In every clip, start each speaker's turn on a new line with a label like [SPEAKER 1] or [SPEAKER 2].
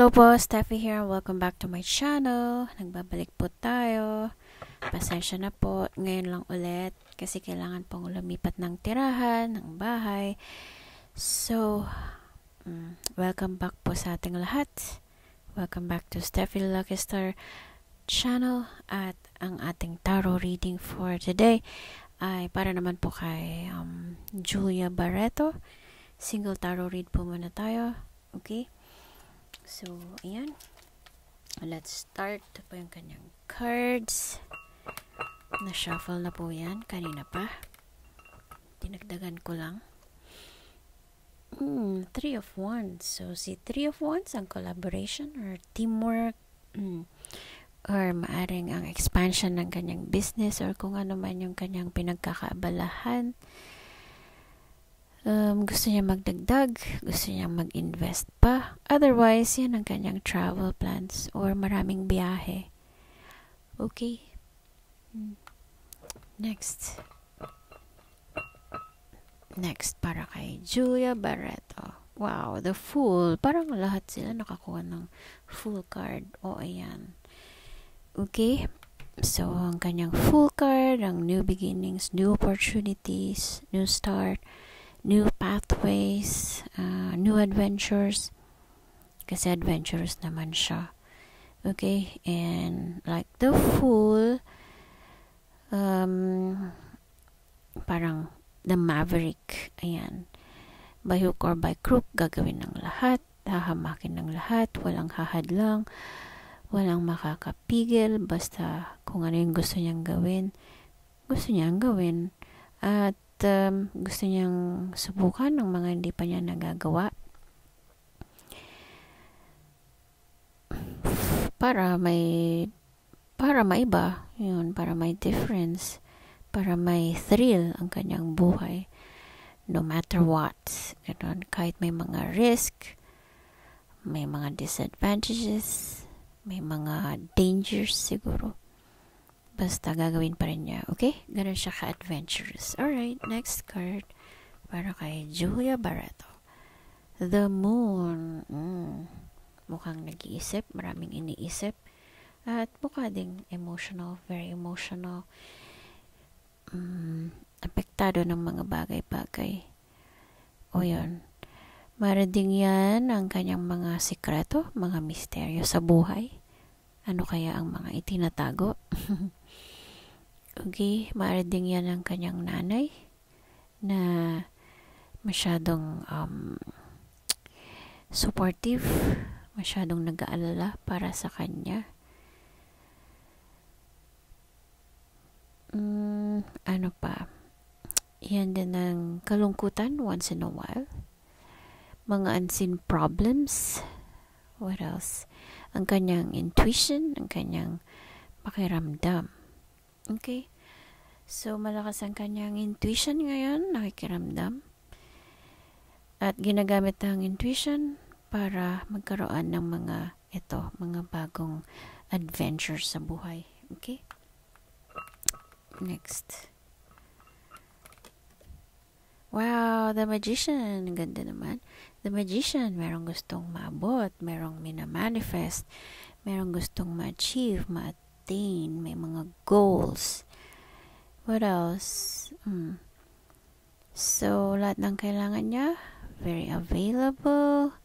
[SPEAKER 1] Hello po, Steffi here. Welcome back to my channel. Nagbabalik po tayo. Pasensya na po. Ngayon lang ulit kasi kailangan pong lumipat ng tirahan, ng bahay. So, welcome back po sa ating lahat. Welcome back to Steffi Lucky Star channel. At ang ating tarot reading for today ay para naman po kay Julia Barreto. Single tarot read po muna tayo. Okay? So, ayan. Let's start. Ito po yung kanyang cards. Na-shuffle na po yan. Kanina pa. Dinagdagan ko lang. Three of Wands. So, si Three of Wands, ang collaboration or teamwork. Or maaring ang expansion ng kanyang business or kung ano man yung kanyang pinagkakaabalahan. Gusto niya magdagdag, gusto niya mag-invest pa. Otherwise, yan ang kanyang travel plans or maraming biyahe. Okay. Next. Next, para kay Julia Barreto. Wow, the Fool. Parang lahat sila nakakuha ng Fool card. O, ayan. Okay. So, ang kanyang Fool card, ang new beginnings, new opportunities, new start, new pathways, new adventures. Kasi adventurous naman siya. Okay? And like the Fool, parang the Maverick. Ayan. By hook or by crook, gagawin ng lahat. Hahamakin ng lahat. Walang hahadlang. Walang makakapigil. Basta kung ano yung gusto niyang gawin, gusto niyang gawin. At gusto niyang subukan ng mga hindi pa niya nagagawa para maiba yun, para may difference, para may thrill ang kanyang buhay no matter what. Ganun, kahit may mga risk, may mga disadvantages, may mga dangers siguro, basta gagawin pa rin niya. Okay? Ganun siya ka-adventurous. Alright, next card para kay Julia Barreto. The Moon. Mukhang nag-iisip, maraming iniisip. At mukha ding emotional, very emotional. Apektado ng mga bagay-bagay. O yun. Marading yan ang kanyang mga sikreto, mga misteryo sa buhay. Ano kaya ang mga itinatago? Okay, maaari din yan ang kanyang nanay na masyadong supportive, masyadong nag-aalala para sa kanya. Ano pa? Yan din ang kalungkutan once in a while. Mga unseen problems. What else? Ang kanyang intuition, ang kanyang pakiramdam. Okay? So, malakas ang kanyang intuition ngayon, nakikiramdam. At ginagamit ang intuition para magkaroon ng mga bagong adventures sa buhay. Okay? Next. Wow, the Magician. Ganda naman. The Magician, merong gustong maabot, merong minamanifest, merong gustong ma-achieve, ma-attain, may mga goals. What else? So, lahat ng kailangan niya, very available.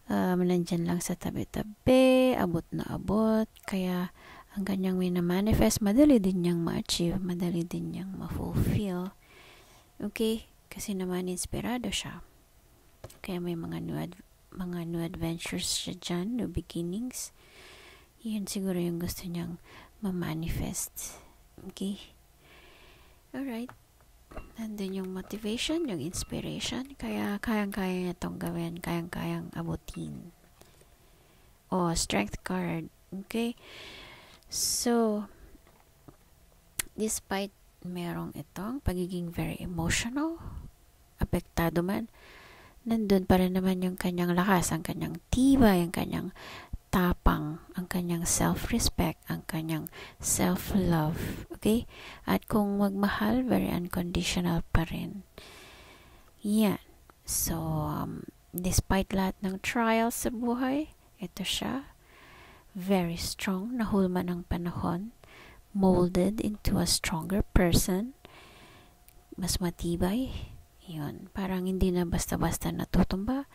[SPEAKER 1] Nandyan lang sa tabi-tabi, abot na abot. Kaya, ang kanyang minamanifest, madali din niyang ma-achieve, madali din niyang ma-fulfill. Okay? Kasi naman, inspirado siya. Kaya may mga new adventures siya dyan, new beginnings. Yun siguro yung gusto niyang ma-manifest. Okay? Alright. Nandun yung motivation, yung inspiration. Kaya kayang-kaya niya itong gawin. Kayang-kayang abutin. Strength card. Okay? So, despite merong itong pagiging very emotional, apektado man, nandun pa rin naman yung kanyang lakas, ang kanyang tibay, ang kanyang tapang, ang kanyang self-respect, ang kanyang self-love. Okay? At kung magmahal, very unconditional pa rin. Yan. So, despite lahat ng trials sa buhay, Ito siya. Very strong. Nahulma ng panahon. Molded into a stronger person. Mas matibay. Yun. Parang hindi na basta-basta natutumba.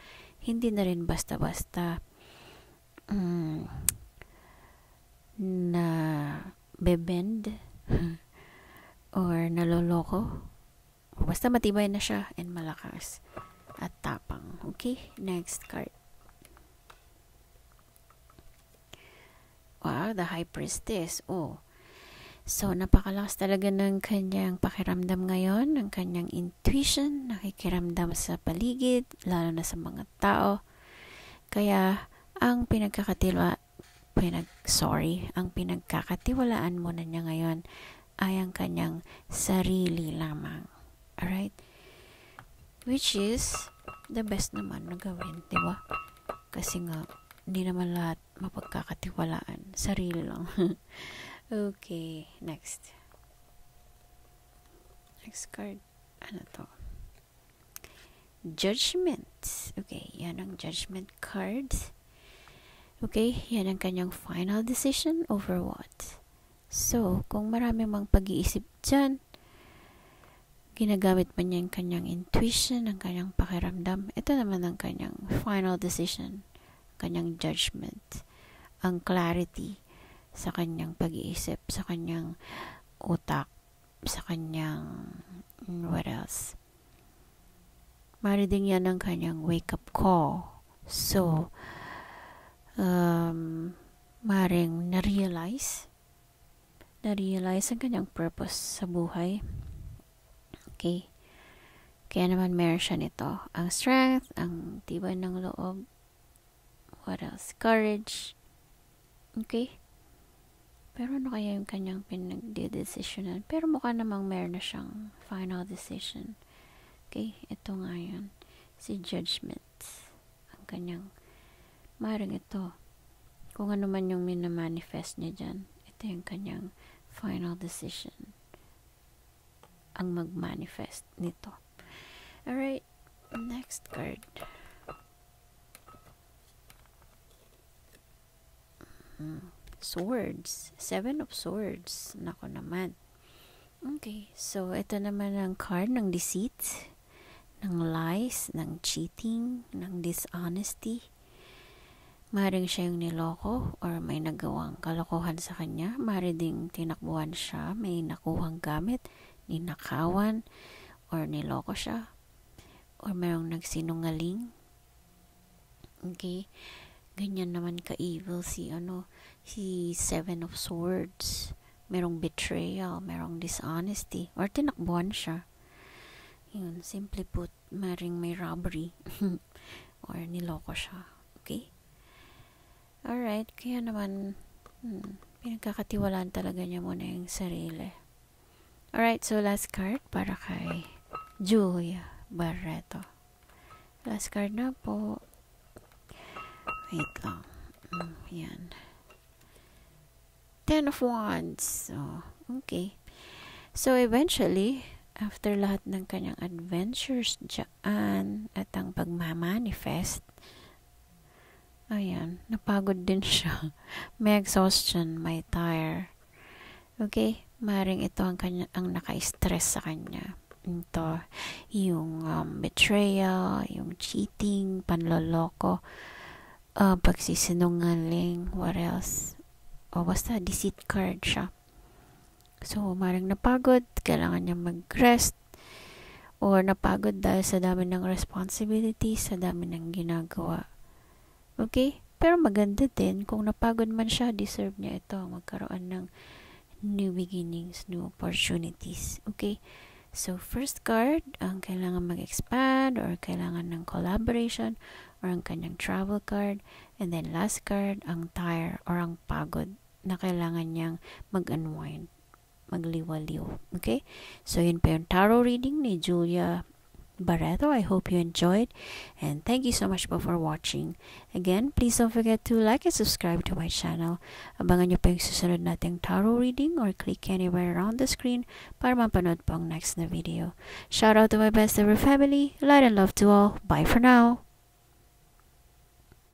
[SPEAKER 1] Hindi na rin basta-basta na bebend or naloloko. Basta matibay na siya and malakas at tapang. Okay, next card. Wow, the High Priestess. Oh, so napakalakas talaga ng kanyang pakiramdam ngayon, ng kanyang intuition, nakikiramdam sa paligid, lalo na sa mga tao. Kaya ang pinagkakatiwalaan mo na niya ngayon ay ang kanyang sarili lamang. Alright? Which is the best naman na gawin, di ba? Kasi nga, hindi naman lahat mapagkakatiwalaan. Sarili lang. Okay, next. Next card. Ano to? Judgment. Okay, yan ang judgment card. Okay, yan ang kanyang final decision over what? So, kung marami mang pag-iisip dyan, ginagamit man niya yung kanyang intuition, ang kanyang pakiramdam, ito naman ang kanyang final decision, kanyang judgment, ang clarity sa kanyang pag-iisip, sa kanyang utak, sa kanyang what else? Mariding yan ang kanyang wake-up call. So, maring na-realize ang kanyang purpose sa buhay. Okay. Kaya naman meron siya nito. Ang strength, ang tibay ng loob. What else? Courage. Okay. Pero ano kaya yung kanyang pinagdedesisyonan? Pero mukha namang meron na siyang final decision. Okay. Ito nga yun. Si Judgment. Ang kanyang maring ito. Kung ano man yung minamanifest niya dyan, ito yung kanyang final decision. Ang mag-manifest nito. Alright, next card. Swords. 7 of Swords. Nako naman. Okay, so ito naman ang card ng deceit, ng lies, ng cheating, ng dishonesty. Maring siya yung niloko or may nagawang kalokohan sa kanya. Maring ding tinakbuhan siya, may nakuhang gamit, ninakawan, or niloko siya, or mayroong nagsinungaling. Okay, ganyan naman ka-evil si Seven of Swords. Merong betrayal, merong dishonesty, or tinakbuhan siya. Yun, simply put, maring may robbery, or niloko siya. Okay? Alright, kaya naman, pinagkakatiwalaan talaga niya muna yung sarili. Alright, so last card para kay Julia Barreto. Last card na po. Wait lang. Yan. 10 of Wands. So, okay. So, eventually, after lahat ng kanyang adventures dyan at ang pagmamanifest, ayan, napagod din siya. May exhaustion, may tire. Okay? Maring ito ang naka-stress sa kanya. Ito, yung betrayal, yung cheating, panloloko, pagsisinungaling, what else? O basta, deceit card siya. So, maring napagod, kailangan niya mag-rest, or napagod dahil sa dami ng responsibilities, sa dami ng ginagawa. Okay? Pero maganda din, kung napagod man siya, deserve niya ito, magkaroon ng new beginnings, new opportunities. Okay? So, first card, ang kailangan mag-expand, or kailangan ng collaboration, or ang kanyang travel card. And then, last card, ang tire, or ang pagod, na kailangan niyang mag-unwind, magliwaliw. Okay? So, yun pa yung tarot reading ni Julia Barreto. I hope you enjoyed, and thank you so much for watching. Again, please don't forget to like and subscribe to my channel. Abangan nyo pa yung susunod nating tarot reading, or click anywhere around the screen para mapanood po ang next na video. Shout out to my best ever family. Light and love to all. Bye for now.